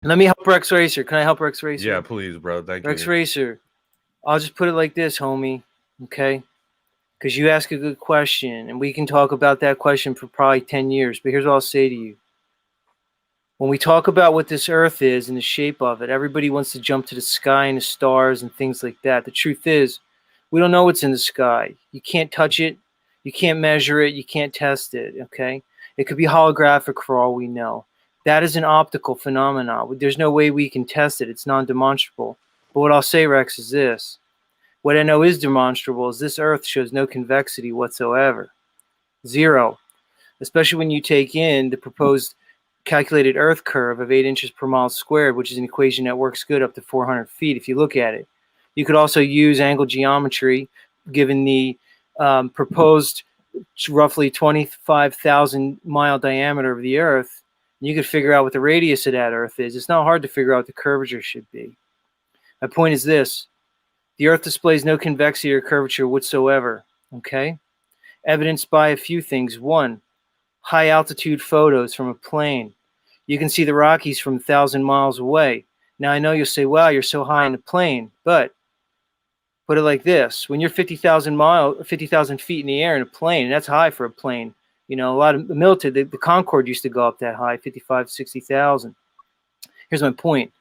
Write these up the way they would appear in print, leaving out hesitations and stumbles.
Let me help Rex Racer. Can I help Rex Racer? Yeah, please, bro. Thank Rex you. Racer, I'll just put it like this, homie. Okay? Because you ask a good question, and we can talk about that question for probably 10 years. But here's what I'll say to you. When we talk about what this Earth is and the shape of it, everybody wants to jump to the sky and the stars and things like that. The truth is, we don't know what's in the sky. You can't touch it. You can't measure it. You can't test it. Okay? It could be holographic for all we know. That is an optical phenomenon. There's no way we can test it. It's non-demonstrable. But what I'll say, Rex, is this. What I know is demonstrable is this Earth shows no convexity whatsoever. Zero. Especially when you take in the proposed calculated Earth curve of 8 inches per mile squared, which is an equation that works good up to 400 feet if you look at it. You could also use angle geometry given the proposed roughly 25,000 mile diameter of the Earth. You could figure out what the radius of that Earth is. It's not hard to figure out what the curvature should be. My point is this. The Earth displays no convexity or curvature whatsoever, okay? Evidenced by a few things. One, high altitude photos from a plane. You can see the Rockies from 1,000 miles away. Now, I know you'll say, wow, you're so high in the plane, but put it like this. When you're 50,000 feet in the air in a plane, and that's high for a plane. You know, a lot of the military, the Concorde used to go up that high, 55, 60,000. Here's my point.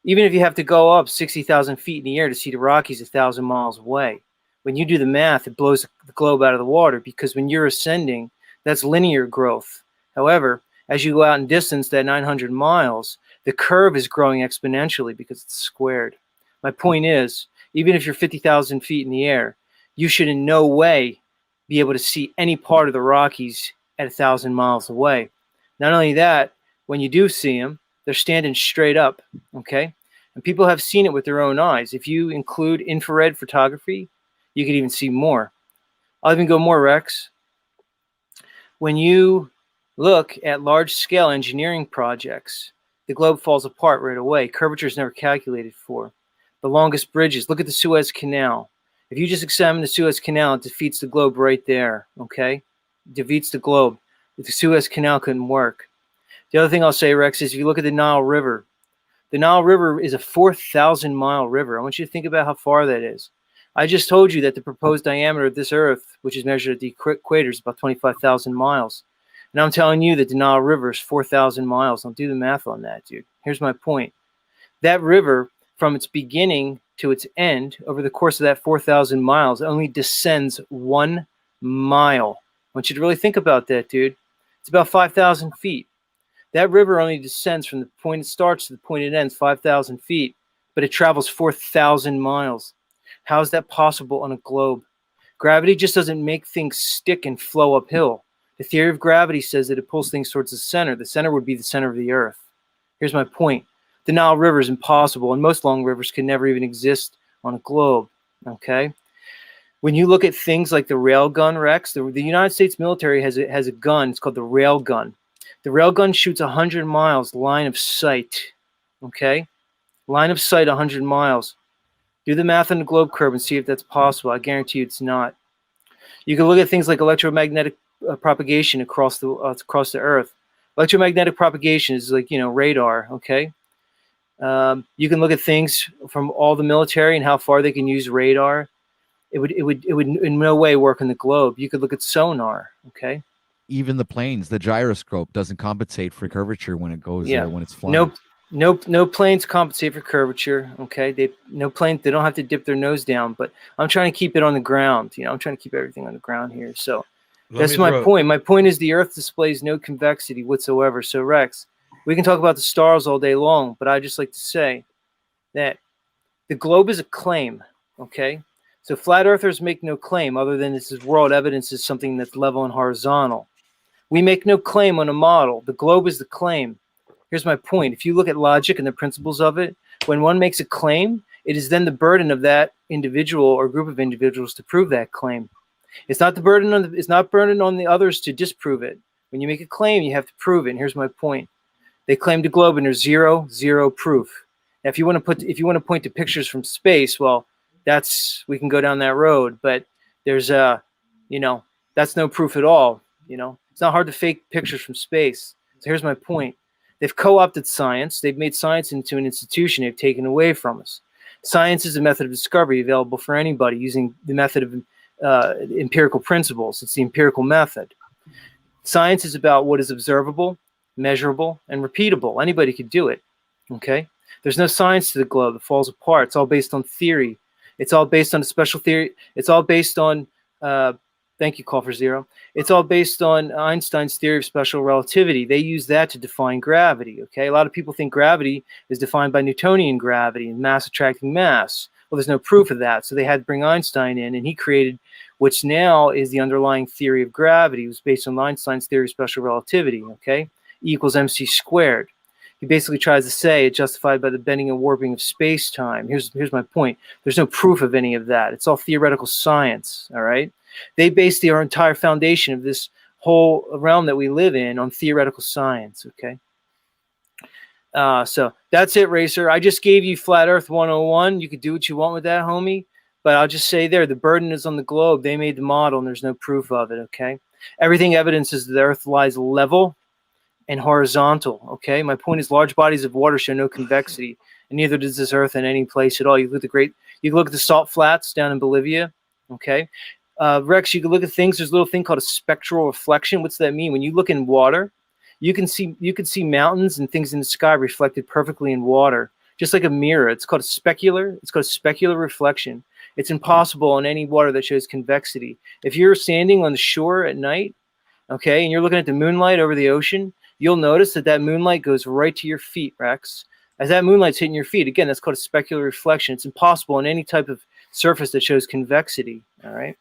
Even if you have to go up 60,000 feet in the air to see the Rockies 1,000 miles away, when you do the math, it blows the globe out of the water because when you're ascending, that's linear growth. However, as you go out in distance, that 900 miles, the curve is growing exponentially because it's squared. My point is, even if you're 50,000 feet in the air, you should in no way be able to see any part of the Rockies at 1,000 miles away. Not only that, when you do see them, they're standing straight up, okay? And people have seen it with their own eyes. If you include infrared photography, you could even see more. I'll even go more, Rex. When you look at large-scale engineering projects, the globe falls apart right away. Curvature is never calculated for. The longest bridges, look at the Suez Canal. If you just examine the Suez Canal, it defeats the globe right there, okay? It defeats the globe. If the Suez Canal couldn't work. The other thing I'll say, Rex, is if you look at the Nile River is a 4,000-mile river. I want you to think about how far that is. I just told you that the proposed diameter of this Earth, which is measured at the equator, is about 25,000 miles. And I'm telling you that the Nile River is 4,000 miles. Don't do the math on that, dude. Here's my point. That river, from its beginning to its end, over the course of that 4,000 miles, only descends 1 mile. I want you to really think about that, dude. It's about 5,000 feet. That river only descends from the point it starts to the point it ends, 5,000 feet, but it travels 4,000 miles. How is that possible on a globe? Gravity just doesn't make things stick and flow uphill. The theory of gravity says that it pulls things towards the center. The center would be the center of the Earth. Here's my point. The Nile River is impossible, and most long rivers can never even exist on a globe, okay? When you look at things like the railgun, Rex, the United States military has a gun. It's called the railgun. The railgun shoots 100 miles line of sight, okay? Line of sight 100 miles. Do the math on the globe curve and see if that's possible. I guarantee you it's not. You can look at things like electromagnetic propagation across the Earth. Electromagnetic propagation is like, radar, okay? You can look at things from all the military and how far they can use radar. It would in no way work on the globe. You could look at sonar, okay? Even the planes, the gyroscope doesn't compensate for curvature when it goes when it's flying. No planes compensate for curvature. Okay, they don't have to dip their nose down. But I'm trying to keep it on the ground. I'm trying to keep everything on the ground here. So that's my point. My point is the Earth displays no convexity whatsoever. So Rex, we can talk about the stars all day long, but I just like to say that the globe is a claim. Okay, so flat earthers make no claim other than this is world evidence is something that's level and horizontal. We make no claim on a model. The globe is the claim. Here's my point. If you look at logic and the principles of it, when one makes a claim, it is then the burden of that individual or group of individuals to prove that claim. It's not burden on the others to disprove it. When you make a claim, you have to prove it. And here's my point. They claim the globe and there's zero proof. Now, if you want to point to pictures from space, well, we can go down that road, but there's that's no proof at all. It's not hard to fake pictures from space. So here's my point. They've co-opted science. They've made science into an institution they've taken away from us. Science is a method of discovery available for anybody using the method of empirical principles. It's the empirical method. Science is about what is observable, measurable, and repeatable. Anybody could do it. Okay? There's no science to the globe. It falls apart. It's all based on theory. It's all based on a special theory. It's all based on, thank you, Call for Zero. It's all based on Einstein's theory of special relativity. They use that to define gravity. Okay? A lot of people think gravity is defined by Newtonian gravity and mass attracting mass. Well, there's no proof of that. So they had to bring Einstein in, and he created which now is the underlying theory of gravity. It was based on Einstein's theory of special relativity. Okay? E equals mc squared. He basically tries to say it's justified by the bending and warping of space-time. Here's my point. There's no proof of any of that. It's all theoretical science, all right? They base their entire foundation of this whole realm that we live in on theoretical science, okay? So that's it, Racer. I just gave you Flat Earth 101. You could do what you want with that, homie. But I'll just say there, the burden is on the globe. They made the model, and there's no proof of it, okay? Everything evidences that the Earth lies level and horizontal, okay? My point is large bodies of water show no convexity, and neither does this Earth in any place at all. You look at the salt flats down in Bolivia, okay? Rex, you can look at things. There's a little thing called a spectral reflection. What's that mean? When you look in water, you can see mountains and things in the sky reflected perfectly in water, just like a mirror. It's called a specular reflection. It's impossible in any water that shows convexity. If you're standing on the shore at night, okay, and you're looking at the moonlight over the ocean, you'll notice that moonlight goes right to your feet, Rex. As that moonlight's hitting your feet, again, that's called a specular reflection. It's impossible in any type of surface that shows convexity, all right?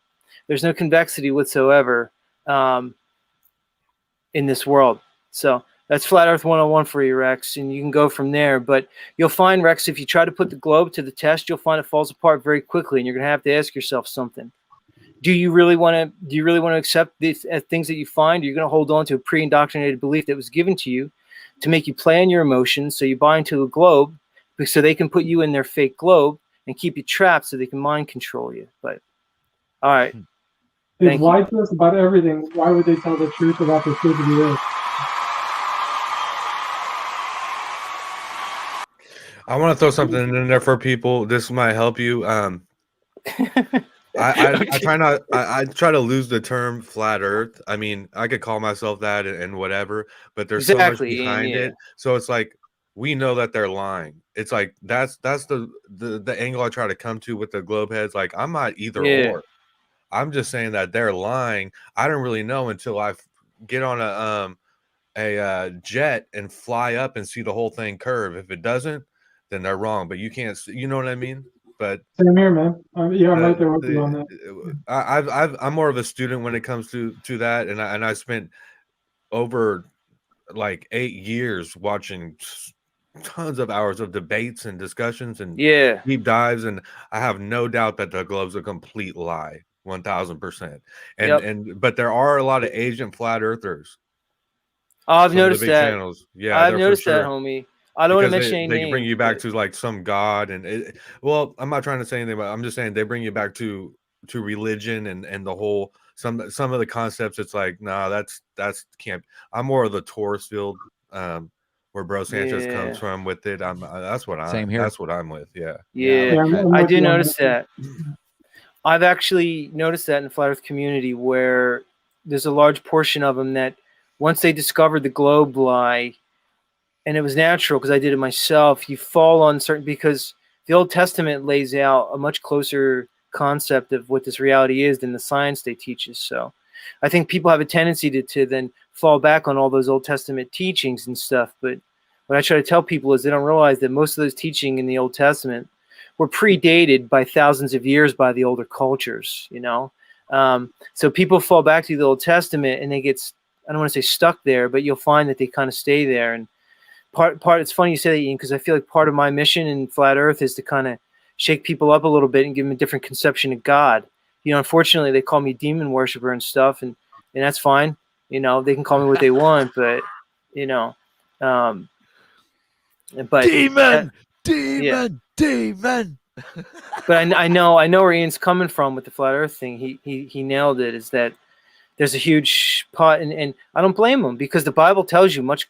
There's no convexity whatsoever in this world. So that's Flat Earth 101 for you, Rex, and you can go from there. But you'll find, Rex, if you try to put the globe to the test, you'll find it falls apart very quickly, and you're going to have to ask yourself something. Do you really want to accept these things that you find? Or you're going to hold on to a pre-indoctrinated belief that was given to you to make you play on your emotions, so you buy into a globe, so they can put you in their fake globe and keep you trapped so they can mind control you. But all right. They've lied to us about everything. Why would they tell the truth about the truth of the earth? I want to throw something in there for people. This might help you. I try to lose the term flat Earth. I mean, I could call myself that and whatever, but there's so much behind it. So it's like we know that they're lying. It's like that's the angle I try to come to with the globe heads. Like I'm not either or. I'm just saying that they're lying. I don't really know until I get on a jet and fly up and see the whole thing curve. If it doesn't, then they're wrong. But you can't. You know what I mean? But same here, man. Yeah, I'm right there with you on that. I'm more of a student when it comes to that, and I spent over like 8 years watching tons of hours of debates and discussions and deep dives, and I have no doubt that the globe's a complete lie, 1000%. And but there are a lot of Asian flat earthers. Oh, I've noticed that. Channels. Yeah, I've noticed that, homie. I don't want to mention any names. They bring you back to like some god, and well, I'm not trying to say anything, but I'm just saying they bring you back to religion and the whole some of the concepts. It's like, nah, that's camp. I'm more of the Taurus field, where Bro Sanchez comes from with it. That's what I'm with. Yeah. I do notice that. I've actually noticed that in the flat Earth community, where there's a large portion of them that once they discovered the globe lie. And it was natural because I did it myself. You fall on certain, because the Old Testament lays out a much closer concept of what this reality is than the science they teach us. So I think people have a tendency to then fall back on all those Old Testament teachings and stuff. But what I try to tell people is they don't realize that most of those teaching in the Old Testament were predated by thousands of years by the older cultures, you know? So people fall back to the Old Testament and they get, I don't want to say stuck there, but you'll find that they kind of stay there. And part it's funny you say that, Ian, because I feel like part of my mission in Flat Earth is to kind of shake people up a little bit and give them a different conception of God. You know, unfortunately, they call me demon worshiper and stuff, and that's fine. You know, they can call me what they want, but you know, but demon. But I know where Ian's coming from with the Flat Earth thing. He nailed it. Is that there's a huge pot, and I don't blame him, because the Bible tells you much.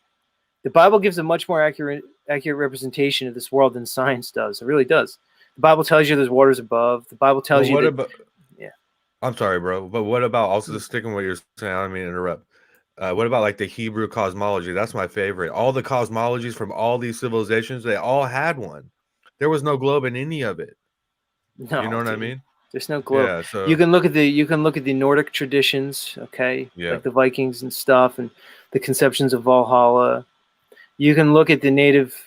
The Bible gives a much more accurate representation of this world than science does. It really does. The Bible tells you there's waters above. The Bible tells you that. Yeah. I'm sorry, bro, but what about also just sticking with what you're saying? I don't mean to interrupt. What about like the Hebrew cosmology? That's my favorite. All the cosmologies from all these civilizations, they all had one. There was no globe in any of it. No, you know what dude, I mean? There's no globe. Yeah, so you can look at the Nordic traditions, okay, like the Vikings and stuff, and the conceptions of Valhalla. You can look at the Native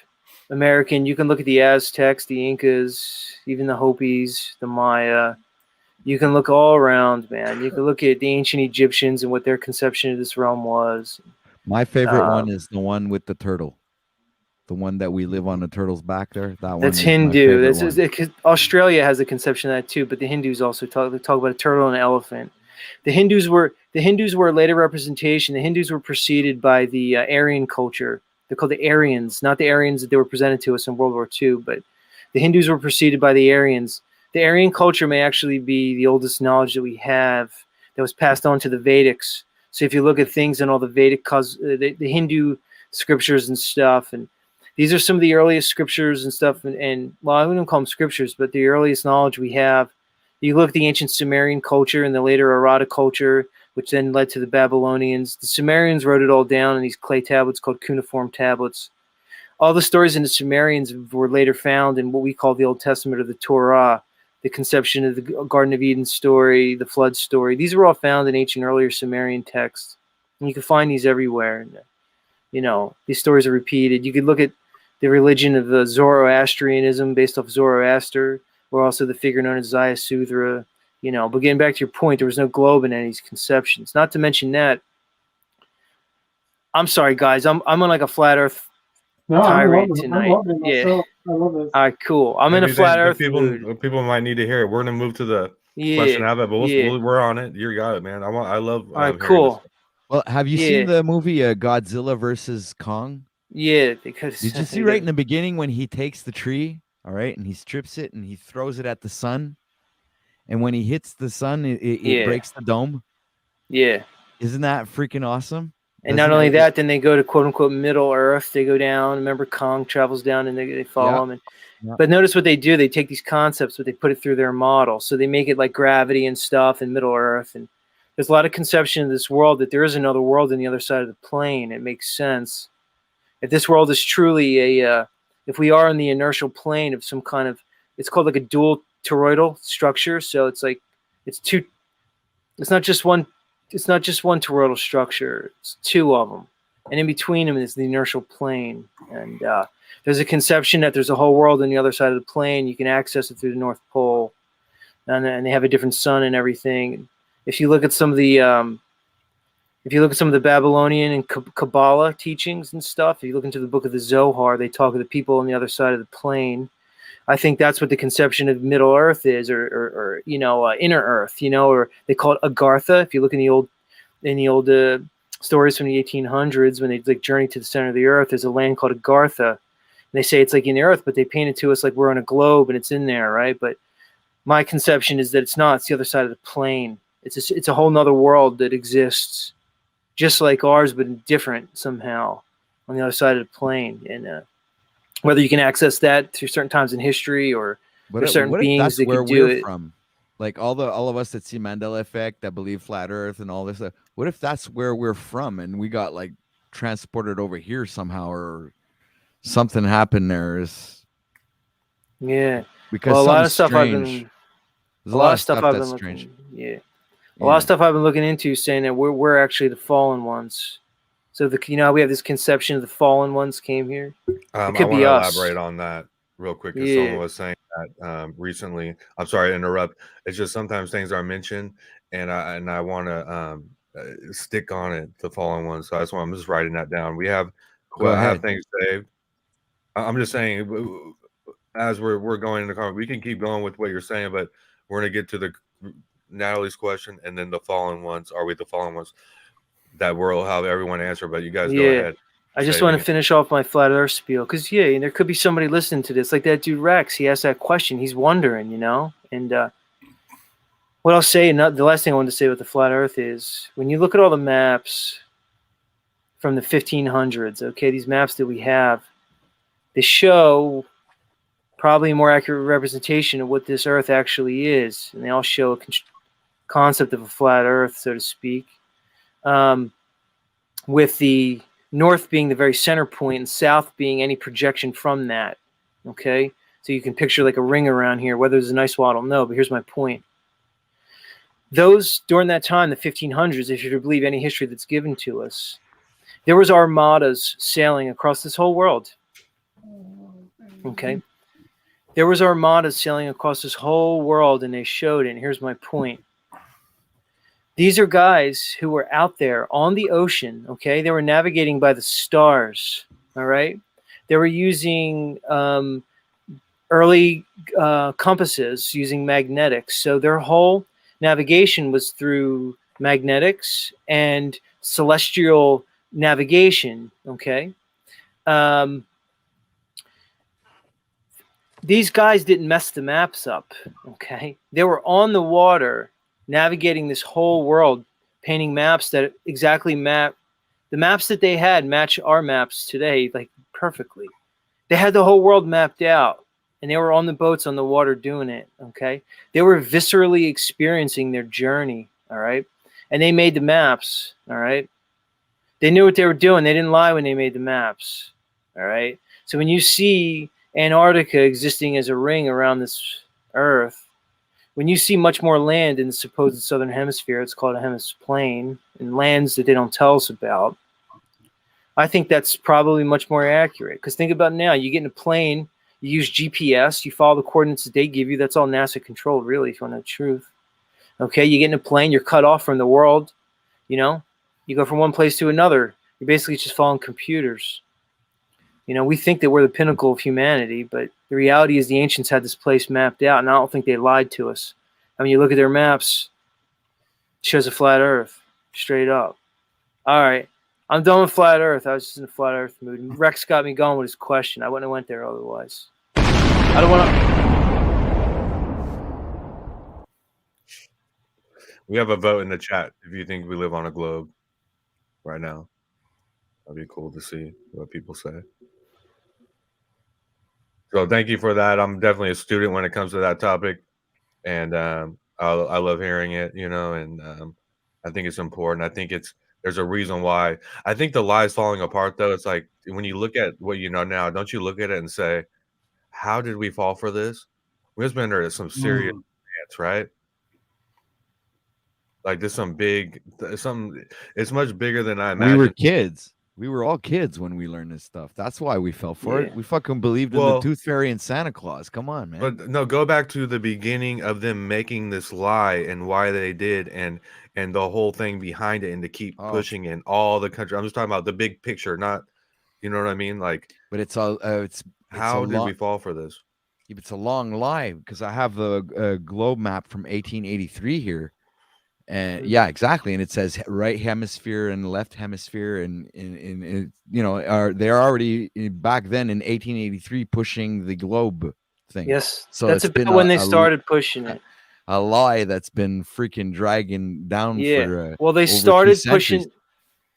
American. You can look at the Aztecs, the Incas, even the Hopis, the Maya. You can look all around, man. You can look at the ancient Egyptians and what their conception of this realm was. My favorite one is the one with the turtle. The one that we live on the turtle's back there. That one. That's Hindu. Australia has a conception of that too, but the Hindus also talk about a turtle and an elephant. The Hindus were a later representation. The Hindus were preceded by the Aryan culture. They're called the Aryans, not the Aryans that they were presented to us in World War II, but the Hindus were preceded by the Aryans. The Aryan culture may actually be the oldest knowledge that we have that was passed on to the Vedics. So if you look at things in all the Vedic, the Hindu scriptures and stuff, and these are some of the earliest scriptures and stuff, and well, I wouldn't call them scriptures, but the earliest knowledge we have. You look at the ancient Sumerian culture and the later Harada culture, which then led to the Babylonians. The Sumerians wrote it all down in these clay tablets called cuneiform tablets. All the stories in the Sumerians were later found in what we call the Old Testament or the Torah, the conception of the Garden of Eden story, the flood story. These were all found in ancient earlier Sumerian texts. And you can find these everywhere. You know, these stories are repeated. You could look at the religion of Zoroastrianism based off Zoroaster, or also the figure known as Zayasudra. You know, but getting back to your point, there was no globe in any of these conceptions. Not to mention that, I'm sorry, guys, I'm on like a flat Earth tirade tonight. Yeah, I love this. All right, cool. I'm in a flat Earth mood. People might need to hear it. We're gonna move to the question of it, but we're on it. You got it, man. I love. All right, cool. Well, have you seen the movie Godzilla versus Kong? Yeah, because did you see right in the beginning when he takes the tree, all right, and he strips it and he throws it at the sun, and when he hits the sun, it breaks the dome. Yeah, isn't that freaking awesome? And not only that, then they go to quote unquote Middle Earth. They go down. Remember, Kong travels down, and they follow him. But notice what they do. They take these concepts, but they put it through their model. So they make it like gravity and stuff and Middle Earth. And there's a lot of conception of this world that there is another world on the other side of the plane. It makes sense. If this world is truly if we are in the inertial plane of some kind of, it's called like a dual toroidal structure. So it's like, it's not just one toroidal structure. It's two of them. And in between them is the inertial plane. And there's a conception that there's a whole world on the other side of the plane. You can access it through the North Pole. And they have a different sun and everything. If you look at some of the Babylonian and Kabbalah teachings and stuff, if you look into the book of the Zohar, they talk of the people on the other side of the plane. I think that's what the conception of Middle Earth is, or inner Earth, or they call it Agartha. If you look in the old stories from the 1800s, when they like journey to the center of the Earth, there's a land called Agartha, and they say it's like in the Earth, but they paint it to us like we're on a globe and it's in there, right? But my conception is that it's not. It's the other side of the plane. It's a whole nother world that exists, just like ours, but different somehow on the other side of the plane. And whether you can access that through certain times in history or there's certain beings that can do it. From? Like all of us that see Mandela effect, that believe flat Earth and all this stuff. What if that's where we're from and we got like transported over here somehow, or something happened there? Because a lot of stuff I've been strange. A lot of stuff I've been looking into saying that we're actually the fallen ones. So we have this conception of the fallen ones came here. I want to elaborate on that real quick, because someone was saying that recently. I'm sorry to interrupt. It's just sometimes things are mentioned, and I want to stick on it, the fallen ones. So that's why I'm just writing that down. I have things saved. I'm just saying, as we're going into conversation, we can keep going with what you're saying, but we're gonna get to the Natalie's question and then the fallen ones. Are we the fallen ones? That we'll have everyone answer, but you guys go ahead. I just want to finish off my flat Earth spiel, because there could be somebody listening to this, like that dude Rex. He asked that question. He's wondering, And what I'll say, the last thing I wanted to say about the flat Earth is, when you look at all the maps from the 1500s. Okay, these maps that we have, they show probably a more accurate representation of what this Earth actually is, and they all show a concept of a flat Earth, so to speak, with the north being the very center point and south being any projection from that. Okay, so you can picture like a ring around here. Whether there's an ice wall, I don't know, but here's my point. Those during that time, the 1500s, if you're to believe any history that's given to us, there was armadas sailing across this whole world. Okay, there was armadas sailing across this whole world, and they showed it. And here's my point. These are guys who were out there on the ocean, okay? They were navigating by the stars, all right? They were using early compasses, using magnetics. So their whole navigation was through magnetics and celestial navigation, okay? These guys didn't mess the maps up, okay? They were on the water, navigating this whole world, painting maps that exactly map the maps that they had match our maps today, like perfectly. They had the whole world mapped out, and they were on the boats on the water doing it. Okay, they were viscerally experiencing their journey. All right, and they made the maps. All right, they knew what they were doing. They didn't lie when they made the maps. All right, so when you see Antarctica existing as a ring around this Earth, when you see much more land in the supposed southern hemisphere, it's called a hemisplane, and lands that they don't tell us about, I think that's probably much more accurate. Because think about it now, you get in a plane, you use GPS, you follow the coordinates that they give you. That's all NASA controlled, really, if you want to know the truth. Okay, you get in a plane, you're cut off from the world, you know, you go from one place to another. You're basically just following computers. You know, we think that we're the pinnacle of humanity, but the reality is the ancients had this place mapped out, and I don't think they lied to us. I mean, you look at their maps, it shows a flat Earth, straight up. All right, I'm done with flat Earth. I was just in a flat Earth mood. Rex got me going with his question. I wouldn't have went there otherwise. I don't want to... We have a vote in the chat if you think we live on a globe right now. That'd be cool to see what people say. So thank you for that. I'm definitely a student when it comes to that topic, and I love hearing it, you know, and I think it's important. I think there's a reason why. I think the lie is falling apart, though. It's like when you look at what you know now, don't you look at it and say, how did we fall for this? We've been under some serious chance, right? Like there's it's much bigger than I imagined. We were kids. We were all kids when we learned this stuff. That's why we fell for it. We fucking believed in the Tooth Fairy and Santa Claus. Come on, man. But no, go back to the beginning of them making this lie and why they did, and the whole thing behind it, and to keep pushing in all the country. I'm just talking about the big picture, not, you know what I mean? Like, but it's all how did we fall for this? It's a long lie, because I have the globe map from 1883 here. And yeah, exactly. And it says right hemisphere and left hemisphere, and in you know, they're already back then in 1883 pushing the globe thing. Yes, so that's about when they started pushing it. A lie that's been freaking dragging down for well, they started pushing.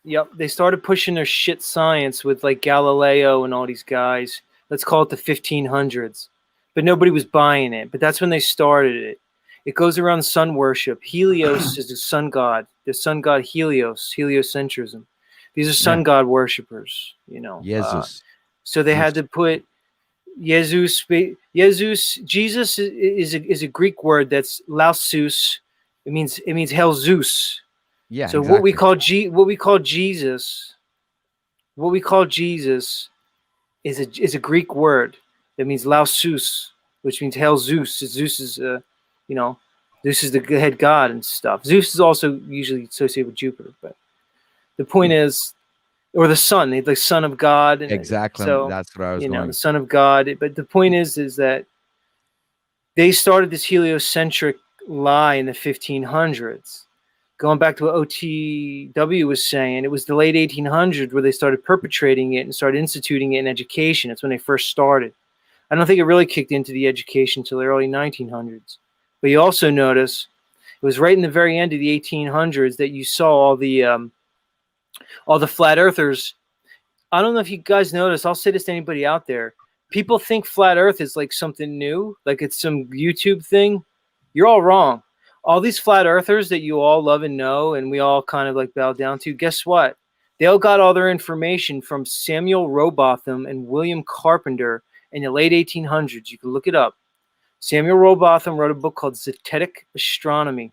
Yep, they started pushing their shit science with like Galileo and all these guys. Let's call it the 1500s, but nobody was buying it. But that's when they started it. It goes around sun worship. Helios is the sun god. The sun god Helios, heliocentrism. These are sun god worshippers, you know. Jesus. So they had to put Jesus. Jesus is a Greek word that's lausus. It means hail Zeus. Yeah. So exactly. what we call Jesus is a Greek word that means lausus, which means hail Zeus. Zeus is you know, Zeus is the head god and stuff. Zeus is also usually associated with Jupiter, but the point is, or the sun, the son of God. And exactly. So, that's what I was you going. know, the son of God. But the point is that they started this heliocentric lie in the 1500s. Going back to what OTW was saying, it was the late 1800s where they started perpetrating it and started instituting it in education. That's when they first started. I don't think it really kicked into the education until the early 1900s. But you also notice it was right in the very end of the 1800s that you saw all the All the flat earthers, I don't know if you guys notice, I'll say this to anybody out there. People think flat earth is like something new, like it's some YouTube thing. You're all wrong. All these flat earthers that you all love and know and we all kind of like bow down to, guess what? They all got all their information from Samuel Rowbotham and William Carpenter in the late 1800s. You can look it up. Samuel Rowbotham wrote a book called Zetetic Astronomy.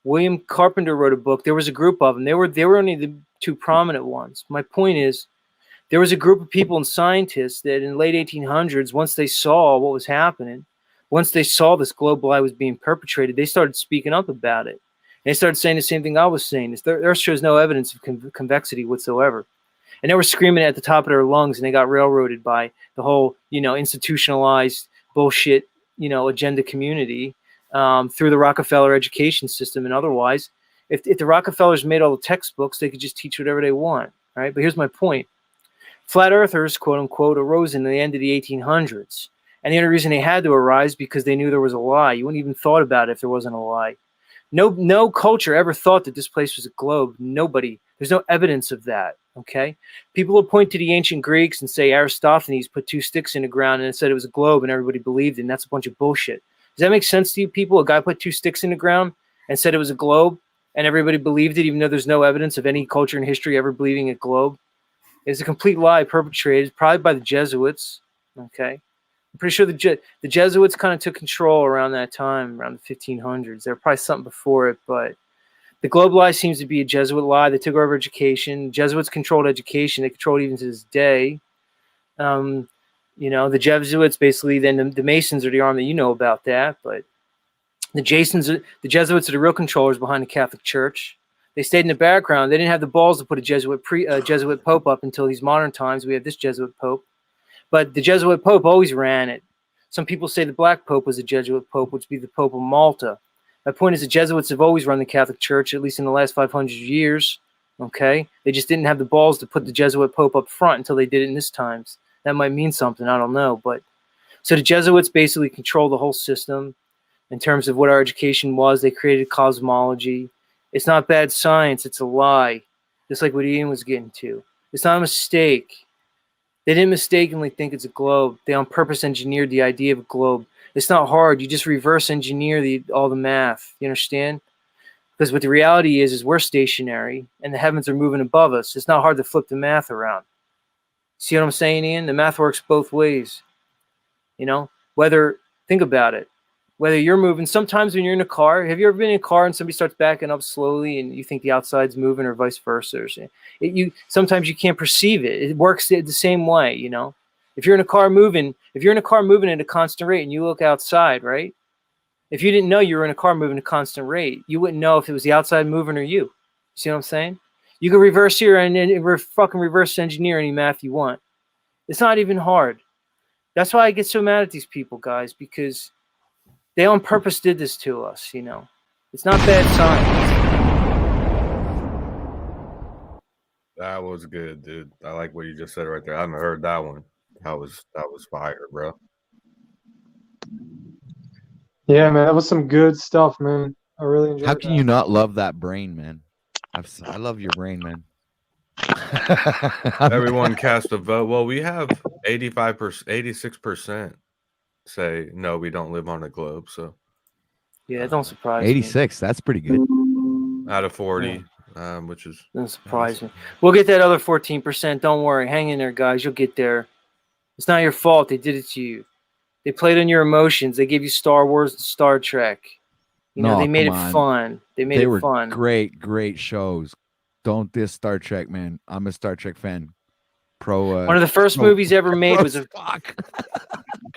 William Carpenter wrote a book. There was a group of them. They were only the two prominent ones. My point is, there was a group of people and scientists that in the late 1800s, once they saw what was happening, once they saw this globe lie was being perpetrated, they started speaking up about it. And they started saying the same thing I was saying. The Earth shows no evidence of convexity whatsoever. And they were screaming at the top of their lungs, and they got railroaded by the whole, institutionalized bullshit, agenda community through the Rockefeller education system and otherwise. If the Rockefellers made all the textbooks, they could just teach whatever they want, right? But here's my point. Flat earthers, quote unquote, arose in the end of the 1800s. And the only reason they had to arise because they knew there was a lie. You wouldn't even thought about it if there wasn't a lie. No culture ever thought that this place was a globe. Nobody. There's no evidence of that, okay? People will point to the ancient Greeks and say Aristophanes put two sticks in the ground and it said it was a globe and everybody believed it, and that's a bunch of bullshit. Does that make sense to you people? A guy put two sticks in the ground and said it was a globe and everybody believed it even though there's no evidence of any culture in history ever believing a globe? It's a complete lie perpetrated probably by the Jesuits, okay? I'm pretty sure the Jesuits kind of took control around that time, around the 1500s. There was probably something before it, but the globe lie seems to be a Jesuit lie. They took over education. Jesuits controlled education. They control it even to this day. The Jesuits basically, then the Masons are the arm that you know about that, but the Jesuits are the real controllers behind the Catholic Church. They stayed in the background. They didn't have the balls to put a Jesuit Pope up until these modern times. We have this Jesuit Pope. But the Jesuit Pope always ran it. Some people say the Black Pope was a Jesuit Pope, which would be the Pope of Malta. My point is the Jesuits have always run the Catholic Church, at least in the last 500 years. Okay? They just didn't have the balls to put the Jesuit Pope up front until they did it in this times. That might mean something. I don't know. So the Jesuits basically control the whole system in terms of what our education was. They created cosmology. It's not bad science. It's a lie. Just like what Ian was getting to. It's not a mistake. They didn't mistakenly think it's a globe. They on purpose engineered the idea of a globe. It's not hard. You just reverse engineer all the math. You understand? Because what the reality is we're stationary and the heavens are moving above us. It's not hard to flip the math around. See what I'm saying, Ian? The math works both ways. Think about it. Whether you're moving, sometimes when you're in a car, have you ever been in a car and somebody starts backing up slowly and you think the outside's moving or vice versa? Sometimes you can't perceive it. It works the same way, If you're in a car moving at a constant rate and you look outside, right? If you didn't know you were in a car moving at a constant rate, you wouldn't know if it was the outside moving or you. You see what I'm saying? You can reverse here and fucking reverse engineer any math you want. It's not even hard. That's why I get so mad at these people, guys, because they on purpose did this to us, It's not bad science. That was good, dude. I like what you just said right there. I haven't heard that one. That was fire, bro. Yeah, man, that was some good stuff, man. I really enjoyed it. How can you not love that brain, man? I love your brain, man. Everyone cast a vote. Well, we have 85%, 86% say no, we don't live on a globe. So yeah, don't surprise 86, me. That's pretty good. Out of 40, which is doesn't surprise me. We'll get that other 14%. Don't worry, hang in there, guys. You'll get there. It's not your fault. They did it to you. They played on your emotions. They gave you Star Wars and Star Trek. They made it fun. They were fun. Great shows. Don't diss Star Trek, man. I'm a Star Trek fan. One of the first movies ever made was a.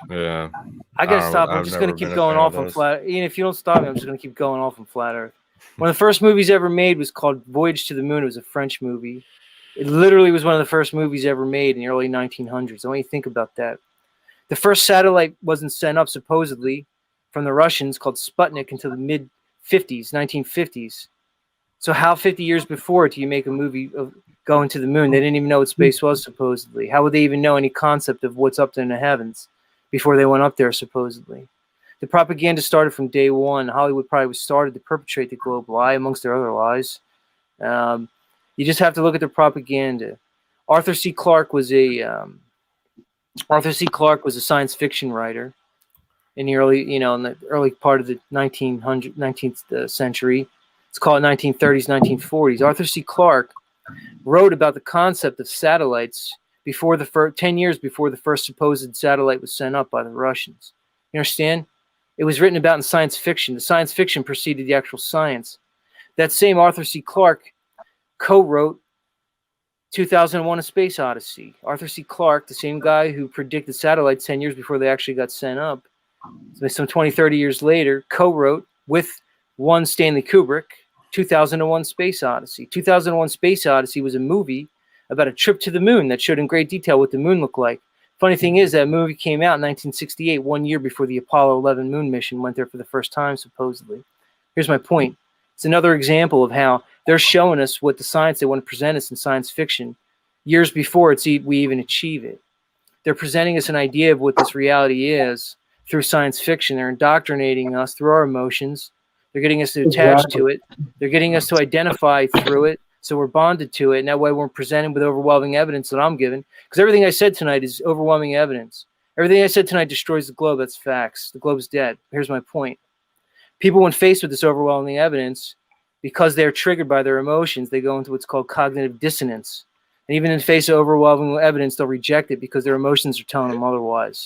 Yeah. I gotta stop. I'm just gonna keep going off on flat. Ian, if you don't stop me, I'm just gonna keep going off on flat Earth. One of the first movies ever made was called Voyage to the Moon. It was a French movie. It literally was one of the first movies ever made in the early 1900s. I want you to think about that. The first satellite wasn't sent up supposedly from the Russians called Sputnik until the mid 50s, 1950s. So how 50 years before do you make a movie of going to the moon? They didn't even know what space was, supposedly. How would they even know any concept of what's up there in the heavens before they went up there, supposedly? The propaganda started from day one. Hollywood probably was started to perpetrate the globe lie, amongst their other lies. You just have to look at the propaganda. Arthur C. Clarke was a science fiction writer in the early part of the 19th century. Let's call it 1930s, 1940s. Arthur C. Clarke wrote about the concept of satellites before 10 years before the first supposed satellite was sent up by the Russians. You understand? It was written about in science fiction. The science fiction preceded the actual science. That same Arthur C. Clarke co-wrote 2001: A Space Odyssey. Arthur C. Clarke, the same guy who predicted satellites 10 years before they actually got sent up, some 20, 30 years later, co-wrote with one Stanley Kubrick, 2001: Space Odyssey. 2001: Space Odyssey was a movie about a trip to the moon that showed in great detail what the moon looked like. Funny thing is, that movie came out in 1968, 1 year before the Apollo 11 moon mission went there for the first time, supposedly. Here's my point. It's another example of how they're showing us what the science they want to present us in science fiction years before we even achieve it. They're presenting us an idea of what this reality is through science fiction. They're indoctrinating us through our emotions. They're getting us to attach to it. They're getting us to identify through it. So we're bonded to it. And that way we're presented with overwhelming evidence that I'm given. Because everything I said tonight is overwhelming evidence. Everything I said tonight destroys the globe. That's facts. The globe's dead. Here's my point. People, when faced with this overwhelming evidence, because they're triggered by their emotions, they go into what's called cognitive dissonance. And even in the face of overwhelming evidence, they'll reject it because their emotions are telling them otherwise.